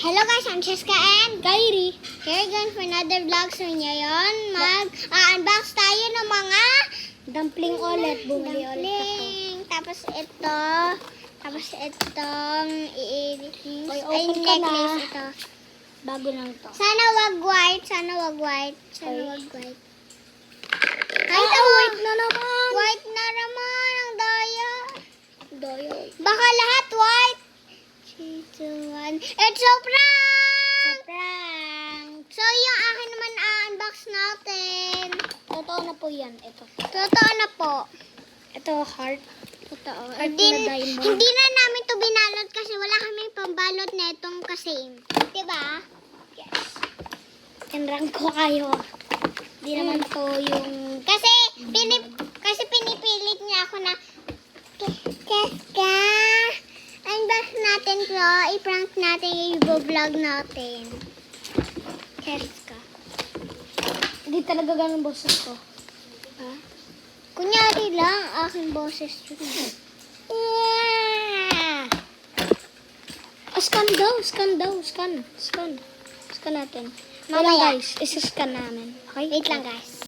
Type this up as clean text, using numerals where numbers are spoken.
Hello guys, I'm Cheska and Kyrie. Here again for another vlog. So ngayon, mag-unbox tayo ng mga Dumpling ulit. Bumili ulit ako. dumpling. Tapos itong Oy, open ka na. necklace ito. Bago lang to. Sana wag white. Ay, White na naman. White na naman ang daya. Doyo. Baka lahat white. 3, 2, 1. It's a prank! Sa prank. So, yung akin naman unbox natin. Totoo na po yan. Ito. Totoo na po. Ito, heart. Totoo. Heart Hindi, na diamond. hindi na namin to binalot kasi wala kaming pambalot na itong kasi. Diba? Yes. Tinrang ko kayo. Hindi naman to yung... Kasi, pinipilit niya ako na Keska, unbox natin to. I-prank natin, i-vlog natin. Keska. Hindi talaga ganun boses ko. Ha? Kunyari lang, aking boses yun. Scan daw. Scan natin. Mamaya. Mamaya guys, isa-scan namin. Okay? Wait lang guys.